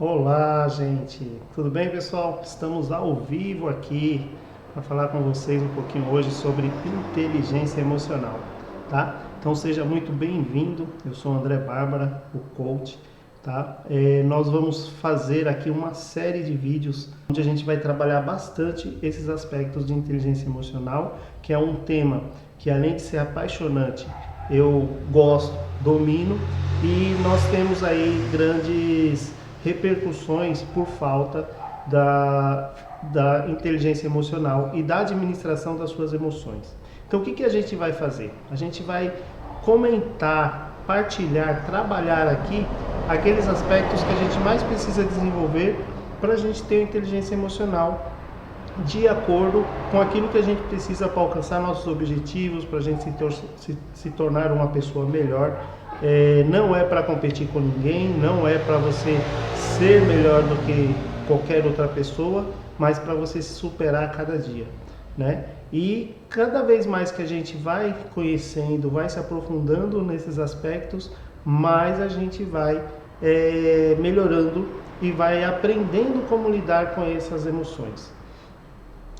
Olá, gente. Tudo bem, pessoal? Estamos ao vivo aqui para falar com vocês um pouquinho hoje sobre inteligência emocional, tá? Então seja muito bem-vindo. Eu sou o André Bárbara, o coach, tá? Nós vamos fazer aqui uma série de vídeos onde a gente vai trabalhar bastante esses aspectos de inteligência emocional, que é um tema que, além de ser apaixonante, eu gosto, domino, e nós temos aí grandes repercussões por falta da inteligência emocional e da administração das suas emoções. Então, o que a gente vai fazer? A gente vai comentar, partilhar, trabalhar aqui aqueles aspectos que a gente mais precisa desenvolver para a gente ter uma inteligência emocional de acordo com aquilo que a gente precisa para alcançar nossos objetivos, para a gente se tornar uma pessoa melhor. Não é para competir com ninguém, não é para você ser melhor do que qualquer outra pessoa, mas para você se superar a cada dia, né? E cada vez mais que a gente vai conhecendo, vai se aprofundando nesses aspectos, mais a gente vai melhorando e vai aprendendo como lidar com essas emoções.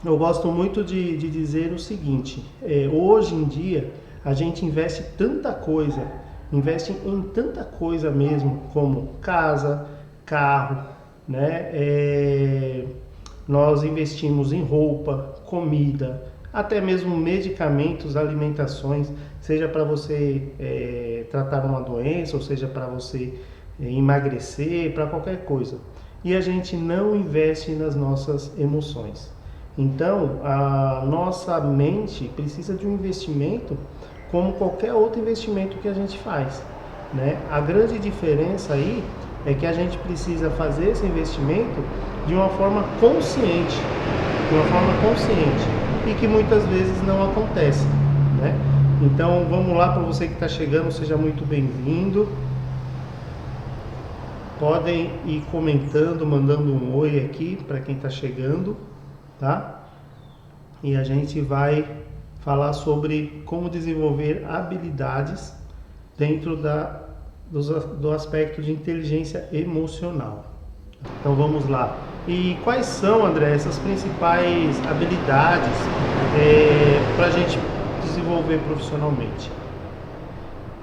Eu gosto muito de dizer o seguinte, hoje em dia a gente investe em tanta coisa mesmo, como casa, carro, né? Nós investimos em roupa, comida, até mesmo medicamentos, alimentações, seja para você tratar uma doença, ou seja para você emagrecer, para qualquer coisa. E a gente não investe nas nossas emoções. Então, a nossa mente precisa de um investimento como qualquer outro investimento que a gente faz, né? A grande diferença aí é que a gente precisa fazer esse investimento de uma forma consciente, e que muitas vezes não acontece, né? Então, vamos lá, para você que está chegando, seja muito bem-vindo. Podem ir comentando, mandando um oi aqui para quem está chegando, tá? E a gente vai falar sobre como desenvolver habilidades dentro do aspecto de inteligência emocional. Então vamos lá. E quais são, André, essas principais habilidades para a gente desenvolver profissionalmente?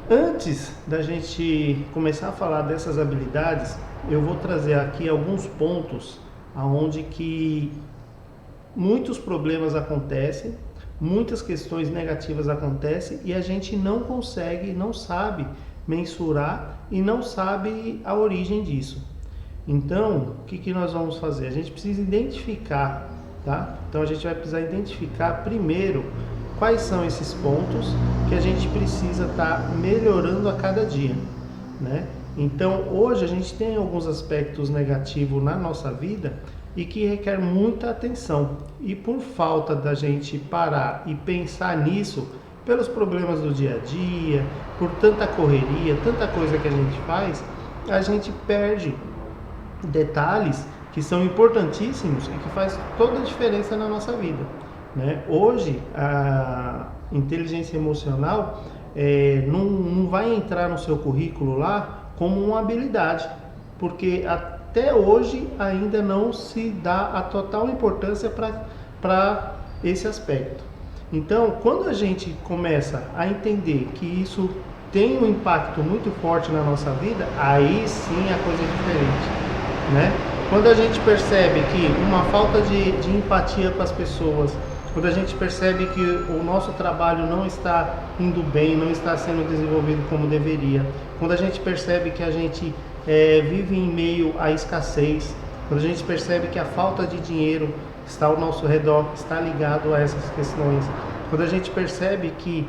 Antes da gente começar a falar dessas habilidades, eu vou trazer aqui alguns pontos aonde que muitos problemas acontecem, muitas questões negativas acontecem e a gente não consegue, não sabe mensurar e não sabe a origem disso. Então, o que nós vamos fazer? A gente precisa identificar, tá? Então a gente vai precisar identificar primeiro quais são esses pontos que a gente precisa estar melhorando a cada dia, né? Então, hoje a gente tem alguns aspectos negativos na nossa vida e que requer muita atenção. E por falta da gente parar e pensar nisso, pelos problemas do dia a dia, por tanta correria, tanta coisa que a gente faz, a gente perde detalhes que são importantíssimos e que faz toda a diferença na nossa vida, né? Hoje, a inteligência emocional não vai entrar no seu currículo lá como uma habilidade, porque até hoje ainda não se dá a total importância para esse aspecto. Então, quando a gente começa a entender que isso tem um impacto muito forte na nossa vida, aí sim a coisa é diferente, né? Quando a gente percebe que uma falta de empatia com as pessoas, quando a gente percebe que o nosso trabalho não está indo bem, não está sendo desenvolvido como deveria, quando a gente percebe que a gente vive em meio à escassez, quando a gente percebe que a falta de dinheiro está ao nosso redor, está ligado a essas questões, quando a gente percebe que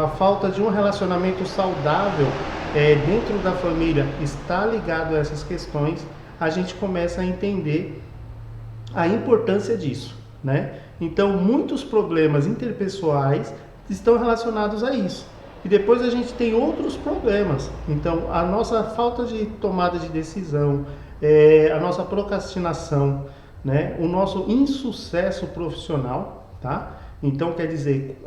a falta de um relacionamento saudável dentro da família está ligado a essas questões, a gente começa a entender a importância disso, né? Então, muitos problemas interpessoais estão relacionados a isso. E depois a gente tem outros problemas. Então, a nossa falta de tomada de decisão, a nossa procrastinação, né? O nosso insucesso profissional, tá? Então, quer dizer,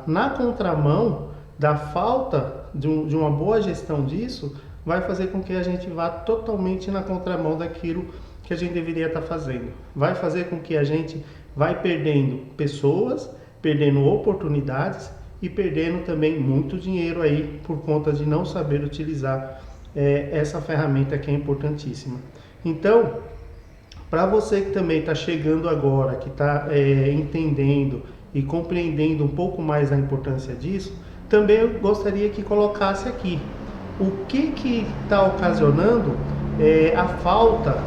na contramão da falta de uma boa gestão disso, vai fazer com que a gente vá totalmente na contramão daquilo que a gente deveria estar fazendo. Vai fazer com que a gente vai perdendo pessoas, perdendo oportunidades e perdendo também muito dinheiro aí por conta de não saber utilizar essa ferramenta que é importantíssima. Então, para você que também está chegando agora, que está entendendo e compreendendo um pouco mais a importância disso, também eu gostaria que colocasse aqui o que está ocasionando a falta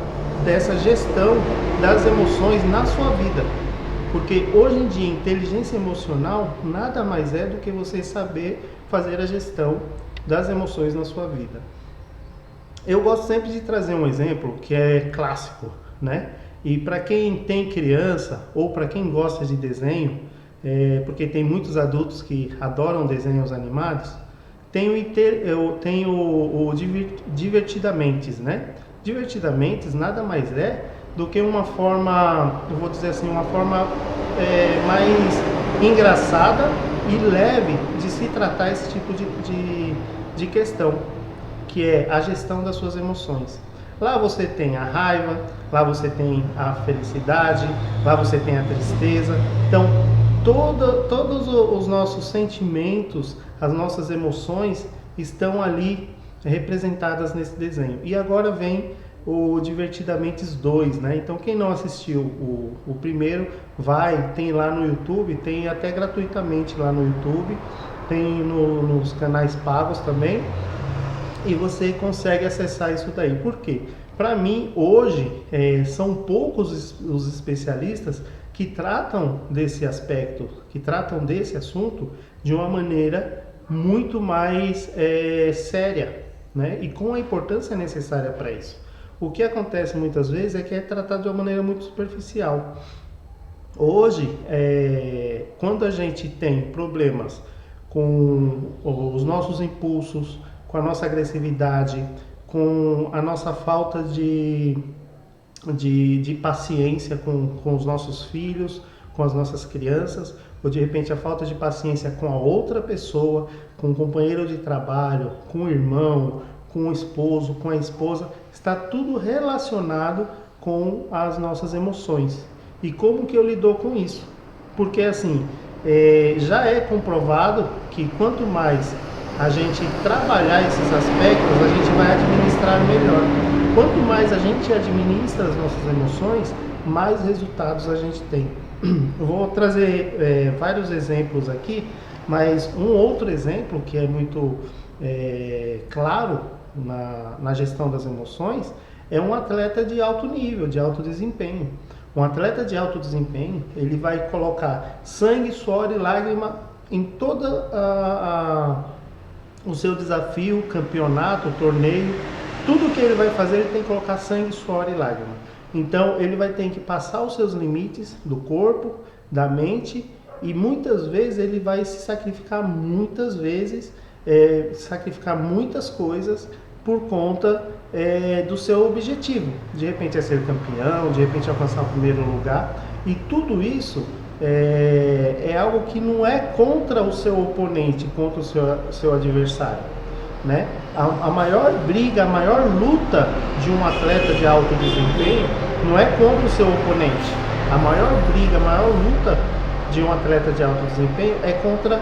dessa gestão das emoções na sua vida. Porque hoje em dia, inteligência emocional nada mais é do que você saber fazer a gestão das emoções na sua vida. Eu gosto sempre de trazer um exemplo que é clássico, né? E para quem tem criança ou para quem gosta de desenho, porque tem muitos adultos que adoram desenhos animados, tem o Divertidamente, né? Divertidamente nada mais é do que uma forma, eu vou dizer assim, uma forma mais engraçada e leve de se tratar esse tipo de questão, que é a gestão das suas emoções. Lá você tem a raiva, lá você tem a felicidade, lá você tem a tristeza. Então, todos os nossos sentimentos, as nossas emoções estão ali representadas nesse desenho. E agora vem o Divertidamente 2, né? Então quem não assistiu o primeiro, tem lá no YouTube, tem até gratuitamente lá no YouTube, tem nos canais pagos também, e você consegue acessar isso daí. Por quê? Para mim, hoje, são poucos os especialistas que tratam desse aspecto, que tratam desse assunto de uma maneira muito mais séria, né? E com a importância necessária para isso. O que acontece muitas vezes é que é tratado de uma maneira muito superficial. Hoje, quando a gente tem problemas com os nossos impulsos, com a nossa agressividade, com a nossa falta de paciência com os nossos filhos, com as nossas crianças, ou de repente a falta de paciência com a outra pessoa, com o companheiro de trabalho, com o irmão, com o esposo, com a esposa, está tudo relacionado com as nossas emoções. E como que eu lido com isso? Porque assim, já é comprovado que quanto mais a gente trabalhar esses aspectos, a gente vai administrar melhor. Quanto mais a gente administra as nossas emoções, mais resultados a gente tem. Eu vou trazer vários exemplos aqui, mas um outro exemplo que é muito claro na gestão das emoções é um atleta de alto nível, de alto desempenho. Um atleta de alto desempenho, ele vai colocar sangue, suor e lágrima em toda o seu desafio, campeonato, torneio. Tudo que ele vai fazer, ele tem que colocar sangue, suor e lágrima. Então, ele vai ter que passar os seus limites do corpo, da mente, e muitas vezes ele vai se sacrificar sacrificar muitas coisas por conta do seu objetivo. De repente é ser campeão, de repente alcançar o primeiro lugar, e tudo isso é algo que não é contra o seu oponente, contra o seu adversário, né? A maior briga, a maior luta de um atleta de alto desempenho não é contra o seu oponente. A maior briga, a maior luta de um atleta de alto desempenho é contra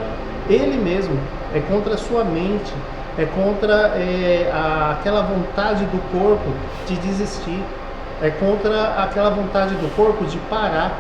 ele mesmo, é contra a sua mente, é contra aquela vontade do corpo de desistir, é contra aquela vontade do corpo de parar.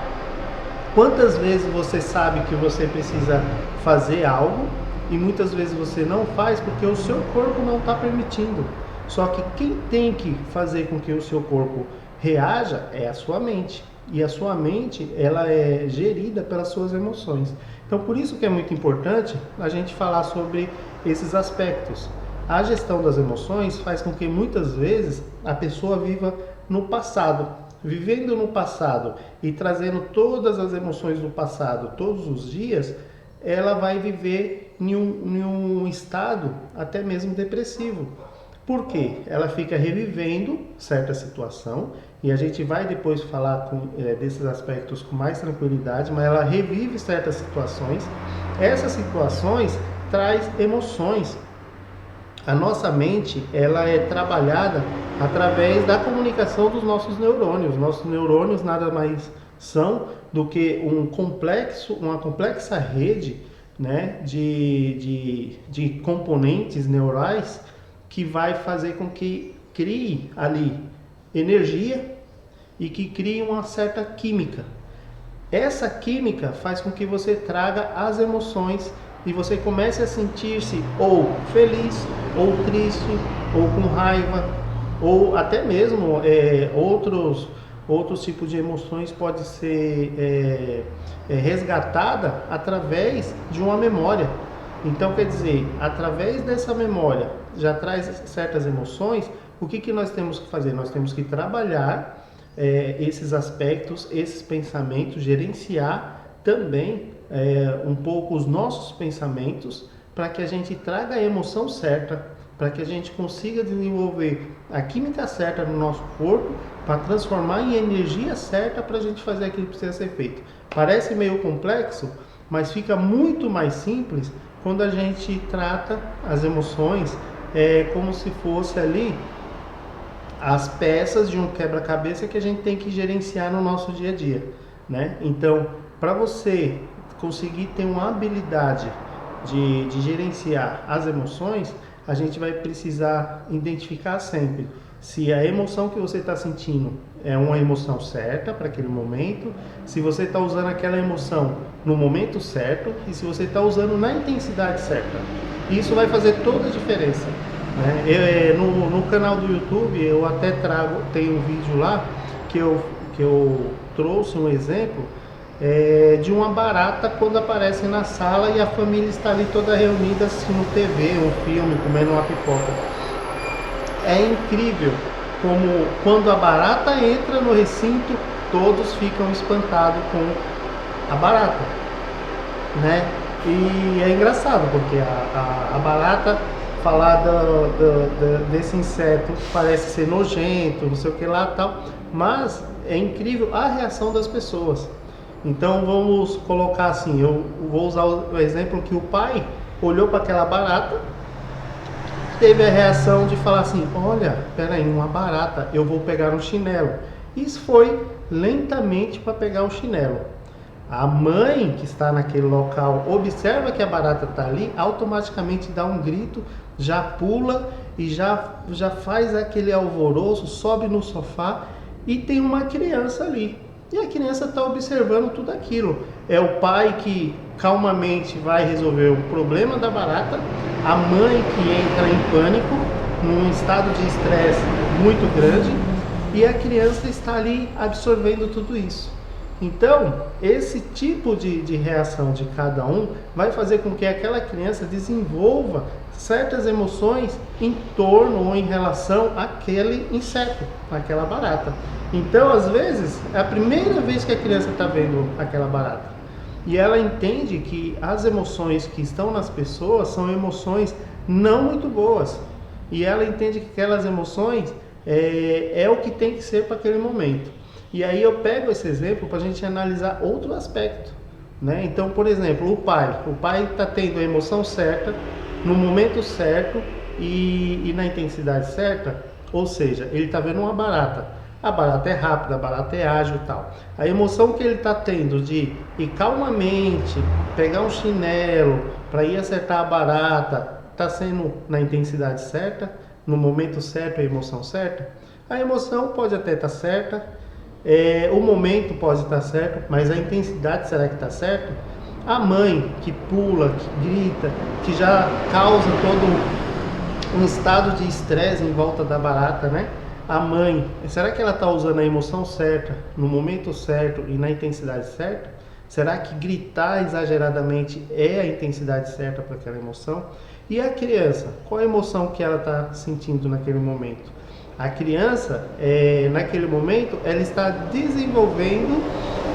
Quantas vezes você sabe que você precisa fazer algo e muitas vezes você não faz porque o seu corpo não está permitindo? Só que quem tem que fazer com que o seu corpo reaja é a sua mente. E a sua mente, ela é gerida pelas suas emoções. Então, por isso que é muito importante a gente falar sobre esses aspectos. A gestão das emoções faz com que muitas vezes a pessoa viva no passado. Vivendo no passado e trazendo todas as emoções do passado todos os dias, ela vai viver em um estado até mesmo depressivo. Por quê? Ela fica revivendo certa situação, e a gente vai depois falar desses aspectos com mais tranquilidade, mas ela revive certas situações. Essas situações traz emoções. A nossa mente, ela é trabalhada através da comunicação dos nossos neurônios. Nossos neurônios nada mais são do que uma complexa rede, né, de componentes neurais que vai fazer com que crie ali energia e que crie uma certa química. Essa química faz com que você traga as emoções e você comece a sentir-se ou feliz, ou triste, ou com raiva, ou até mesmo outros tipos de emoções pode ser resgatada através de uma memória. Então, quer dizer, através dessa memória já traz certas emoções. O que nós temos que fazer? Nós temos que trabalhar esses aspectos, esses pensamentos, gerenciar também um pouco os nossos pensamentos para que a gente traga a emoção certa, para que a gente consiga desenvolver a química certa no nosso corpo, para transformar em energia certa para a gente fazer aquilo que precisa ser feito. Parece meio complexo, mas fica muito mais simples quando a gente trata as emoções como se fosse ali as peças de um quebra-cabeça que a gente tem que gerenciar no nosso dia a dia, né? Então, para você conseguir ter uma habilidade de gerenciar as emoções, a gente vai precisar identificar sempre se a emoção que você está sentindo é uma emoção certa para aquele momento, se você está usando aquela emoção no momento certo e se você está usando na intensidade certa. Isso vai fazer toda a diferença, né? No canal do YouTube eu até tem um vídeo lá que eu trouxe um exemplo de uma barata quando aparece na sala e a família está ali toda reunida assistindo TV, um filme, comendo uma pipoca. É incrível como quando a barata entra no recinto, todos ficam espantados com a barata, né? E é engraçado porque a barata, falar desse inseto parece ser nojento, não sei o que lá tal, mas é incrível a reação das pessoas. Então vamos colocar assim, eu vou usar o exemplo que o pai olhou para aquela barata, teve a reação de falar assim, olha, peraí, uma barata, eu vou pegar um chinelo. Isso foi lentamente para pegar o chinelo. A mãe que está naquele local observa que a barata está ali, automaticamente dá um grito, já pula e já faz aquele alvoroço, sobe no sofá e tem uma criança ali. E a criança está observando tudo aquilo. É o pai que calmamente vai resolver o problema da barata, a mãe que entra em pânico, num estado de estresse muito grande, e a criança está ali absorvendo tudo isso. Então, esse tipo de reação de cada um vai fazer com que aquela criança desenvolva certas emoções em torno ou em relação àquele inseto, àquela barata. Então, às vezes, é a primeira vez que a criança está vendo aquela barata. E ela entende que as emoções que estão nas pessoas são emoções não muito boas. E ela entende que aquelas emoções é o que tem que ser para aquele momento. E aí eu pego esse exemplo para a gente analisar outro aspecto, né? Então, por exemplo, o pai está tendo a emoção certa, no momento certo e na intensidade certa, ou seja, ele está vendo uma barata. A barata é rápida, a barata é ágil e tal. A emoção que ele está tendo de ir calmamente, pegar um chinelo para ir acertar a barata, está sendo na intensidade certa, no momento certo, a emoção certa. A emoção pode até estar certa, o momento pode estar certo, mas a intensidade será que está certa? A mãe que pula, que grita, que já causa todo um estado de estresse em volta da barata, né? A mãe, será que ela está usando a emoção certa, no momento certo e na intensidade certa? Será que gritar exageradamente é a intensidade certa para aquela emoção? E a criança, qual a emoção que ela está sentindo naquele momento? A criança, naquele momento, ela está desenvolvendo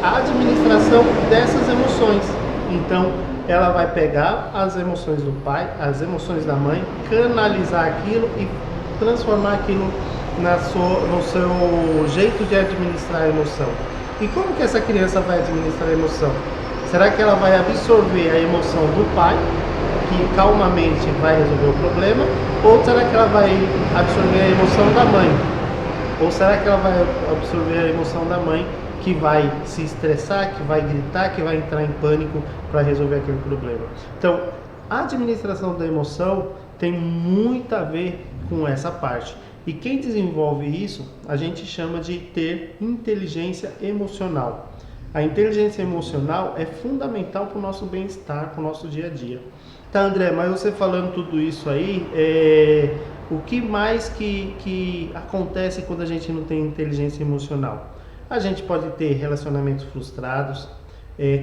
a administração dessas emoções. Então, ela vai pegar as emoções do pai, as emoções da mãe, canalizar aquilo e transformar aquilo no seu jeito de administrar a emoção. E como que essa criança vai administrar a emoção? Será que ela vai absorver a emoção do pai que calmamente vai resolver o problema, ou será que ela vai absorver a emoção da mãe? Ou será que ela vai absorver a emoção da mãe, que vai se estressar, que vai gritar, que vai entrar em pânico para resolver aquele problema? Então, a administração da emoção tem muito a ver com essa parte. E quem desenvolve isso, a gente chama de ter inteligência emocional. A inteligência emocional é fundamental para o nosso bem-estar, para o nosso dia a dia. Tá, André, mas você falando tudo isso aí, o que mais que acontece quando a gente não tem inteligência emocional? A gente pode ter relacionamentos frustrados,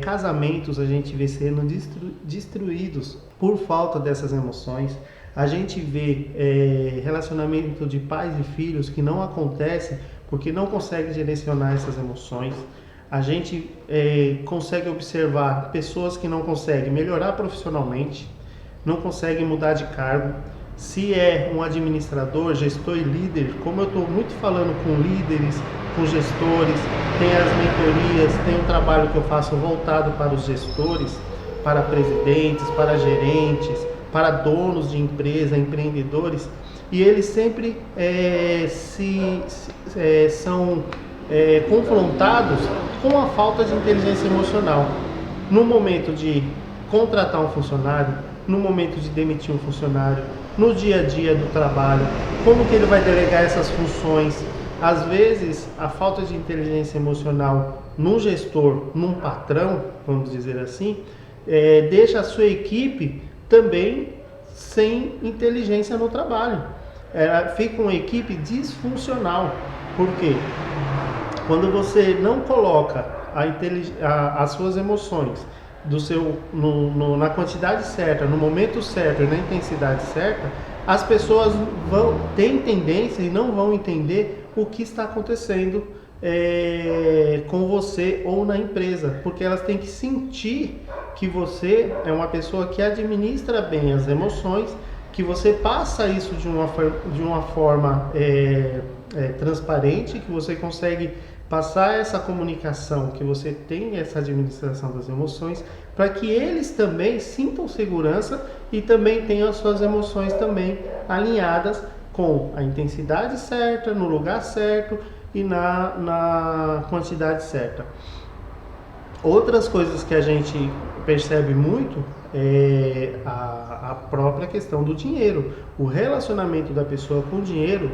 casamentos a gente vê sendo destruídos por falta dessas emoções. A gente vê relacionamento de pais e filhos que não acontece porque não consegue direcionar essas emoções. A gente consegue observar pessoas que não conseguem melhorar profissionalmente, não conseguem mudar de cargo. Se é um administrador, gestor e líder, como eu estou muito falando com líderes, com gestores, tem as mentorias, tem um trabalho que eu faço voltado para os gestores, para presidentes, para gerentes, para donos de empresa, empreendedores, e eles sempre são confrontados com a falta de inteligência emocional. No momento de contratar um funcionário, no momento de demitir um funcionário, no dia a dia do trabalho, como que ele vai delegar essas funções? Às vezes, a falta de inteligência emocional num gestor, num patrão, vamos dizer assim, deixa a sua equipe também sem inteligência no trabalho. Fica uma equipe disfuncional. Por quê? Quando você não coloca as suas emoções na quantidade certa, no momento certo e na intensidade certa, as pessoas têm tendência e não vão entender o que está acontecendo com você ou na empresa, porque elas têm que sentir que você é uma pessoa que administra bem as emoções, que você passa isso de uma forma transparente, que você consegue passar essa comunicação, que você tem essa administração das emoções, para que eles também sintam segurança e também tenham as suas emoções também alinhadas com a intensidade certa, no lugar certo e na quantidade certa. Outras coisas que a gente percebe muito é a própria questão do dinheiro. O relacionamento da pessoa com o dinheiro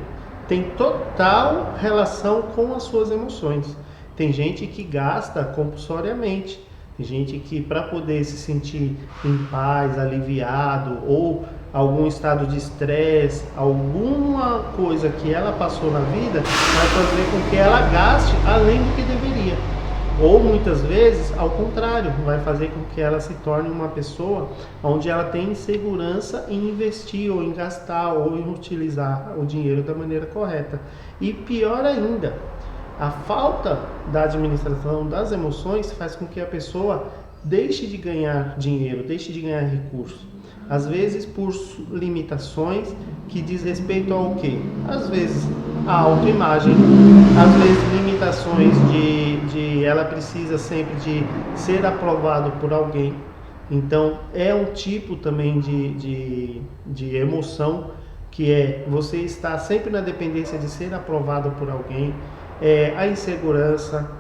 tem total relação com as suas emoções. Tem gente que gasta compulsoriamente, tem gente que, para poder se sentir em paz, aliviado, ou algum estado de estresse, alguma coisa que ela passou na vida, vai fazer com que ela gaste além do que deveria. Ou muitas vezes, ao contrário, vai fazer com que ela se torne uma pessoa onde ela tem insegurança em investir, ou em gastar, ou em utilizar o dinheiro da maneira correta. E pior ainda, a falta da administração das emoções faz com que a pessoa deixe de ganhar dinheiro, deixe de ganhar recursos. Às vezes por limitações que diz respeito ao quê? Às vezes a autoimagem, às vezes limitações de ela precisa sempre de ser aprovado por alguém. Então é um tipo também de emoção que você está sempre na dependência de ser aprovado por alguém, a insegurança,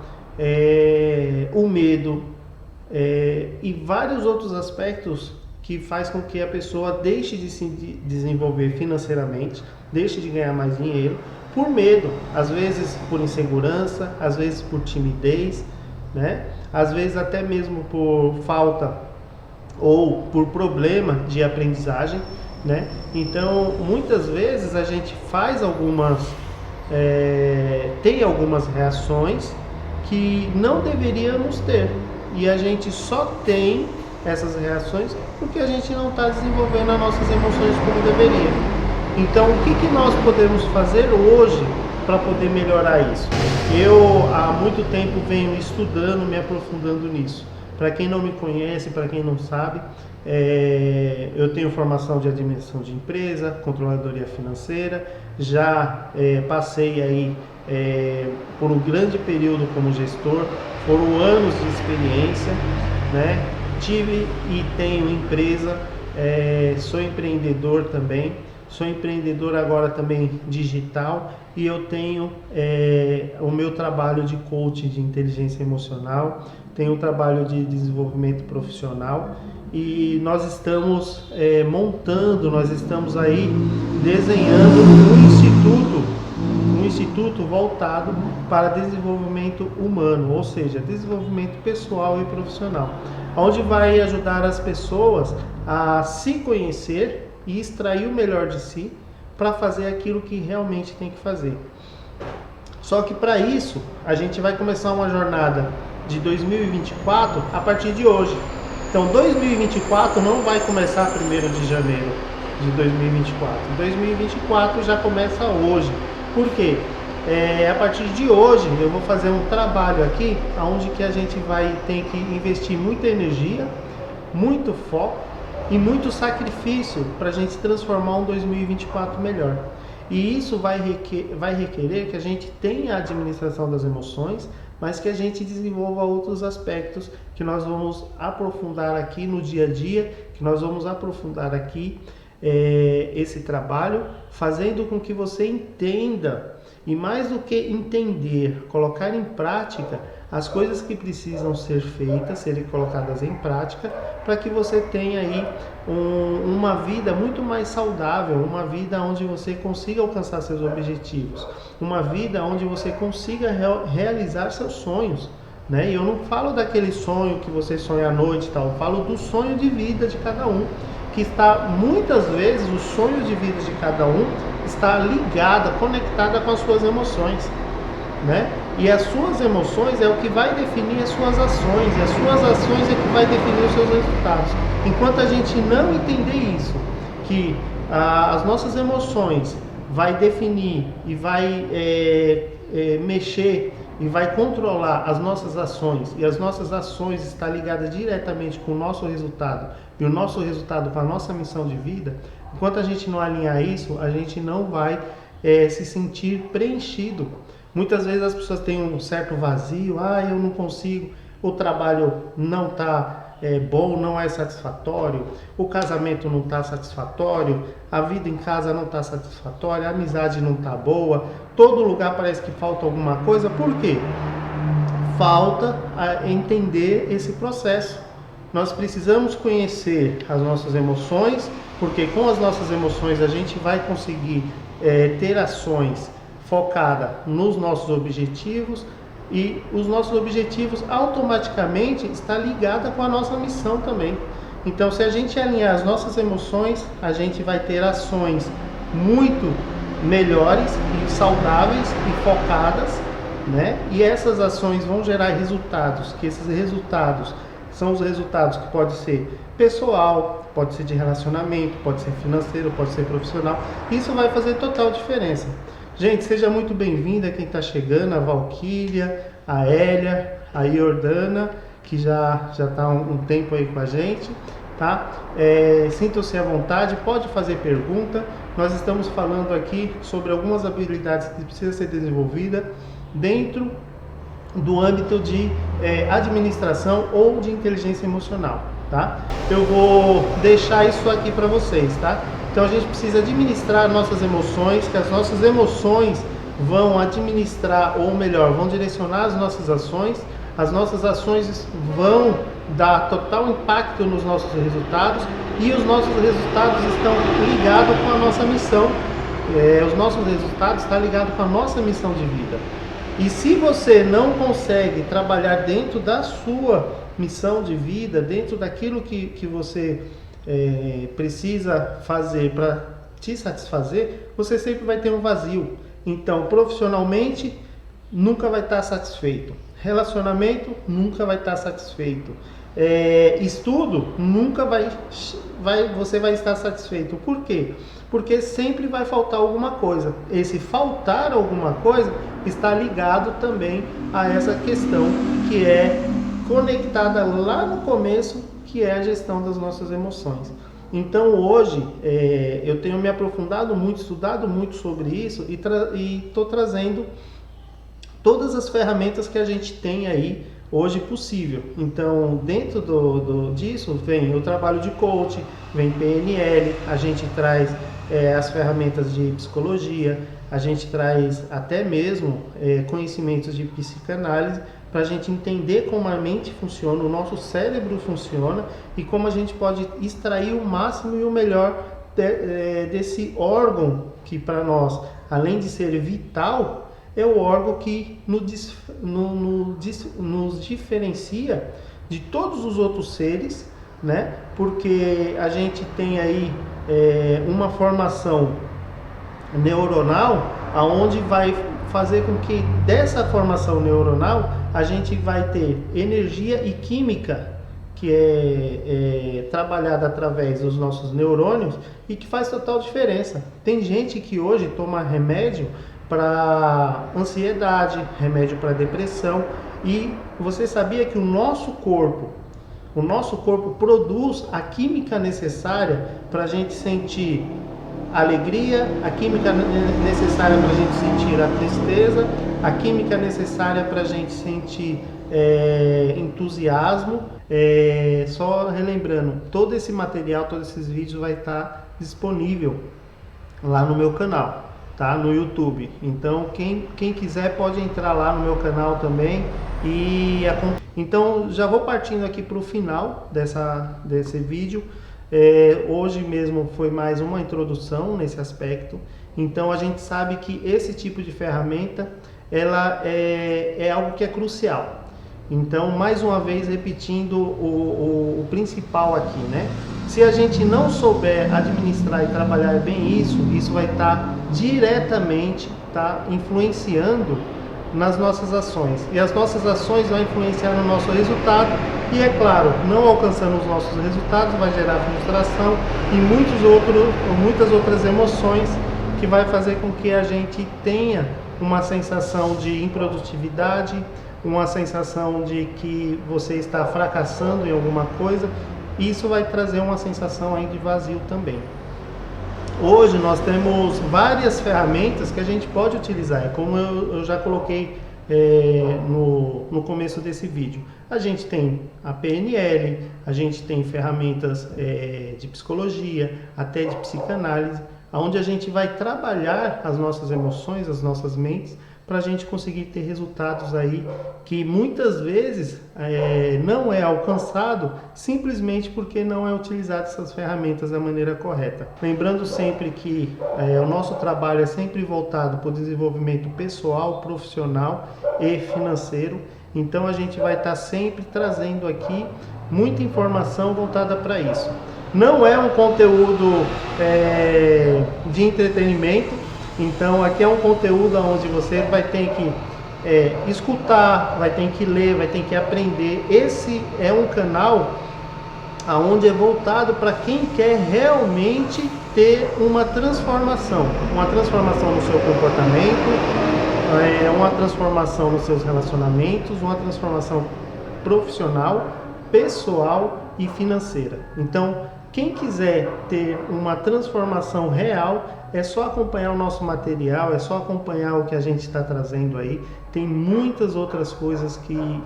o medo e vários outros aspectos que faz com que a pessoa deixe de se desenvolver financeiramente, deixe de ganhar mais dinheiro por medo, às vezes por insegurança, às vezes por timidez, né? Às vezes até mesmo por falta ou por problema de aprendizagem, né? Então, muitas vezes a gente faz tem algumas reações que não deveríamos ter, e a gente só tem essas reações porque a gente não está desenvolvendo as nossas emoções como deveria. Então, o que nós podemos fazer hoje para poder melhorar isso? Eu há muito tempo venho estudando, me aprofundando nisso. Para quem não me conhece, para quem não sabe, eu tenho formação de administração de empresa, controladoria financeira, já passei aí por um grande período como gestor, foram anos de experiência, né? Tive e tenho empresa sou empreendedor também, sou empreendedor agora também digital e eu tenho o meu trabalho de coaching de inteligência emocional, tenho o trabalho de desenvolvimento profissional e nós estamos nós estamos aí desenhando um instituto voltado para desenvolvimento humano, ou seja, desenvolvimento pessoal e profissional, onde vai ajudar as pessoas a se conhecer e extrair o melhor de si para fazer aquilo que realmente tem que fazer. Só que para isso, a gente vai começar uma jornada de 2024 a partir de hoje. Então 2024 não vai começar 1º de janeiro de 2024. 2024 já começa hoje. Por quê? A partir de hoje eu vou fazer um trabalho aqui onde que a gente vai ter que investir muita energia, muito foco e muito sacrifício para a gente transformar um 2024 melhor. E isso vai requerer que a gente tenha a administração das emoções, mas que a gente desenvolva outros aspectos que nós vamos aprofundar aqui no dia a dia, que nós vamos aprofundar aqui esse trabalho, fazendo com que você entenda, e mais do que entender, colocar em prática as coisas que precisam ser feitas, serem colocadas em prática, para que você tenha aí uma vida muito mais saudável, uma vida onde você consiga alcançar seus objetivos, uma vida onde você consiga realizar seus sonhos, né? E eu não falo daquele sonho que você sonha à noite e tal, eu falo do sonho de vida de cada um, que está, muitas vezes, o sonho de vida de cada um está ligada, conectada com as suas emoções, né? E as suas emoções é o que vai definir as suas ações, e as suas ações é que vai definir os seus resultados. Enquanto a gente não entender isso, que as nossas emoções vai definir e vai mexer e vai controlar as nossas ações, e as nossas ações estão ligadas diretamente com o nosso resultado, e o nosso resultado com a nossa missão de vida, enquanto a gente não alinhar isso, a gente não vai se sentir preenchido. Muitas vezes as pessoas têm um certo vazio, eu não consigo, o trabalho não está bom, não é satisfatório, o casamento não está satisfatório, a vida em casa não está satisfatória, a amizade não está boa, todo lugar parece que falta alguma coisa. Por quê? Falta entender esse processo. Nós precisamos conhecer as nossas emoções, porque com as nossas emoções a gente vai conseguir ter ações focadas nos nossos objetivos, e os nossos objetivos automaticamente estão ligados com a nossa missão também. Então, se a gente alinhar as nossas emoções, a gente vai ter ações muito melhores e saudáveis e focadas, né? E essas ações vão gerar resultados, que esses resultados são os resultados que pode ser pessoal, pode ser de relacionamento, pode ser financeiro, pode ser profissional. Isso vai fazer total diferença. Gente, seja muito bem-vinda quem está chegando, a Valquíria, a Hélia, a Jordana, que já está um tempo aí com a gente, tá? Sintam-se à vontade, pode fazer pergunta. Nós estamos falando aqui sobre algumas habilidades que precisam ser desenvolvidas dentro do âmbito de administração ou de inteligência emocional, tá? Eu vou deixar isso aqui para vocês, tá? Então a gente precisa administrar nossas emoções, que as nossas emoções vão administrar, ou melhor, vão direcionar as nossas ações vão dar total impacto nos nossos resultados, e os nossos resultados estão ligados com a nossa missão. Os nossos resultados estão ligados com a nossa missão de vida. E se você não consegue trabalhar dentro da sua missão de vida, dentro daquilo que você precisa fazer para te satisfazer, você sempre vai ter um vazio. Então, profissionalmente, nunca vai estar satisfeito. Relacionamento, nunca vai estar satisfeito. Estudo, nunca você vai estar satisfeito. Por quê? Porque sempre vai faltar alguma coisa. Esse faltar alguma coisa está ligado também a essa questão que é conectada lá no começo, que é a gestão das nossas emoções. Então hoje eu tenho me aprofundado muito, estudado muito sobre isso, e estou trazendo todas as ferramentas que a gente tem aí hoje possível. Então, dentro disso vem o trabalho de coach, vem PNL, a gente traz as ferramentas de psicologia, a gente traz até mesmo conhecimentos de psicanálise para a gente entender como a mente funciona, o nosso cérebro funciona e como a gente pode extrair o máximo e o melhor desse órgão que para nós, além de ser vital, é o órgão que nos diferencia de todos os outros seres, né? Porque a gente tem aí uma formação neuronal, aonde vai fazer com que dessa formação neuronal a gente vai ter energia e química que é trabalhada através dos nossos neurônios e que faz total diferença. Tem gente que hoje toma remédio para ansiedade, remédio para depressão, e você sabia que o nosso corpo produz a química necessária para a gente sentir alegria, a química necessária para a gente sentir a tristeza, a química necessária para a gente sentir entusiasmo. Só relembrando, todo esse material, todos esses vídeos vai estar disponível lá no meu canal, tá? No YouTube. Então quem quiser pode entrar lá no meu canal também e acompanhar. Então já vou partindo aqui para o final desse vídeo. Hoje mesmo foi mais uma introdução nesse aspecto. Então a gente sabe que esse tipo de ferramenta ela é algo que é crucial. Então, mais uma vez, repetindo o principal aqui, né? Se a gente não souber administrar e trabalhar bem isso vai estar diretamente influenciando nas nossas ações. E as nossas ações vão influenciar no nosso resultado. E é claro, não alcançando os nossos resultados, vai gerar frustração e muitas outras emoções que vai fazer com que a gente tenha uma sensação de improdutividade, uma sensação de que você está fracassando em alguma coisa. Isso vai trazer uma sensação aí de vazio também. Hoje nós temos várias ferramentas que a gente pode utilizar, como eu já coloquei no começo desse vídeo. A gente tem a PNL, a gente tem ferramentas de psicologia, até de psicanálise, onde a gente vai trabalhar as nossas emoções, as nossas mentes, para a gente conseguir ter resultados aí que muitas vezes não é alcançado simplesmente porque não é utilizado essas ferramentas da maneira correta. Lembrando sempre que o nosso trabalho é sempre voltado para o desenvolvimento pessoal, profissional e financeiro. Então a gente vai estar sempre trazendo aqui muita informação voltada para isso. Não é um conteúdo de entretenimento. Então aqui é um conteúdo onde você vai ter que escutar, vai ter que ler, vai ter que aprender. Esse é um canal onde é voltado para quem quer realmente ter uma transformação no seu comportamento, uma transformação nos seus relacionamentos, uma transformação profissional, pessoal e financeira. Então, quem quiser ter uma transformação real, é só acompanhar o nosso material, é só acompanhar o que a gente está trazendo aí. Tem muitas outras coisas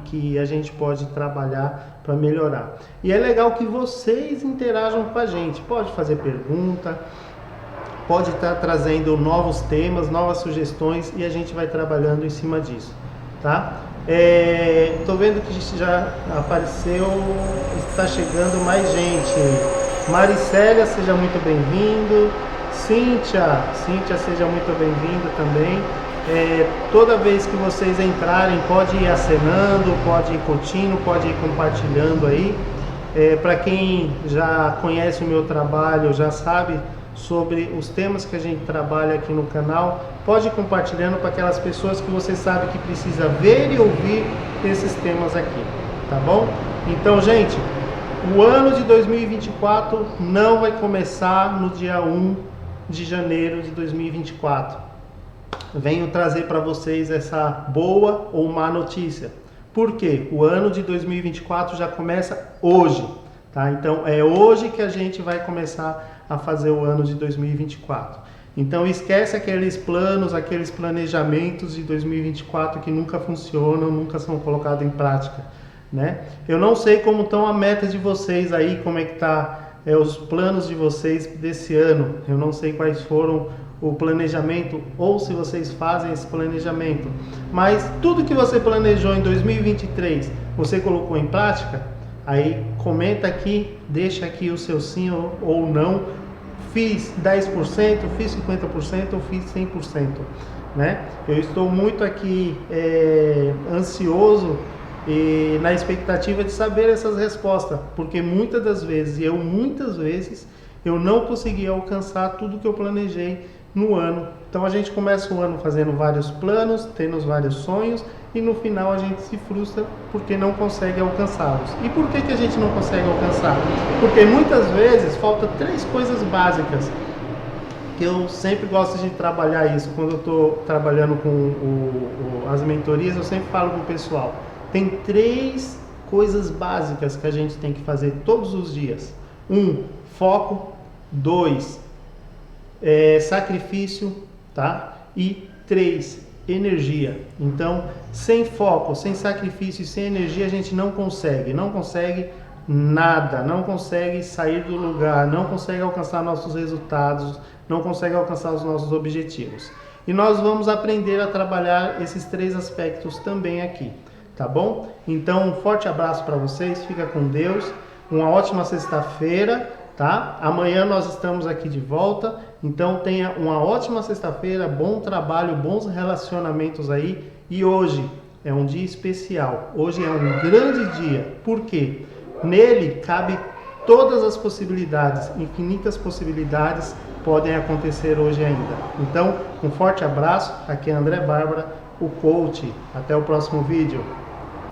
que a gente pode trabalhar para melhorar. E é legal que vocês interajam com a gente. Pode fazer pergunta, pode estar trazendo novos temas, novas sugestões e a gente vai trabalhando em cima disso, tá? Tô vendo que já apareceu, está chegando mais gente. Maricélia, seja muito bem-vindo. Cíntia, seja muito bem-vinda também. Toda vez que vocês entrarem, pode ir acenando, pode ir curtindo, pode ir compartilhando aí. Para quem já conhece o meu trabalho, já sabe sobre os temas que a gente trabalha aqui no canal, pode ir compartilhando para aquelas pessoas que você sabe que precisa ver e ouvir esses temas aqui, tá bom? Então, gente, o ano de 2024 não vai começar no dia 1 de janeiro de 2024. Venho trazer para vocês essa boa ou má notícia. Por quê? O ano de 2024 já começa hoje, tá? Então é hoje que a gente vai começar a fazer o ano de 2024. Então esquece aqueles planos, aqueles planejamentos de 2024 que nunca funcionam, nunca são colocados em prática, né? Eu não sei como estão a meta de vocês aí, como é que tá os planos de vocês desse ano. Eu não sei quais foram o planejamento ou se vocês fazem esse planejamento. Mas tudo que você planejou em 2023, você colocou em prática? Aí comenta aqui, deixa aqui o seu sim ou não. Fiz 10%, fiz 50% ou fiz 100%, né? Eu estou muito aqui ansioso e na expectativa de saber essas respostas, porque muitas vezes eu não consegui alcançar tudo que eu planejei no ano. Então a gente começa o ano fazendo vários planos, tendo vários sonhos e no final a gente se frustra porque não consegue alcançá-los. E por que a gente não consegue alcançar? Porque muitas vezes falta 3 coisas básicas que eu sempre gosto de trabalhar isso. Quando eu estou trabalhando com as mentorias, eu sempre falo para o pessoal, tem 3 coisas básicas que a gente tem que fazer todos os dias. 1, foco. 2, sacrifício, tá? E 3, energia. Então, sem foco, sem sacrifício e sem energia a gente não consegue nada, não consegue sair do lugar, não consegue alcançar nossos resultados, não consegue alcançar os nossos objetivos. E nós vamos aprender a trabalhar esses 3 aspectos também aqui, tá bom? Então, um forte abraço para vocês, fica com Deus, uma ótima sexta-feira, tá? Amanhã nós estamos aqui de volta, então tenha uma ótima sexta-feira, bom trabalho, bons relacionamentos aí. E hoje é um dia especial, hoje é um grande dia, por quê? Nele cabe todas as possibilidades, infinitas possibilidades podem acontecer hoje ainda. Então, um forte abraço, aqui é André Bárbara, o coach. Até o próximo vídeo.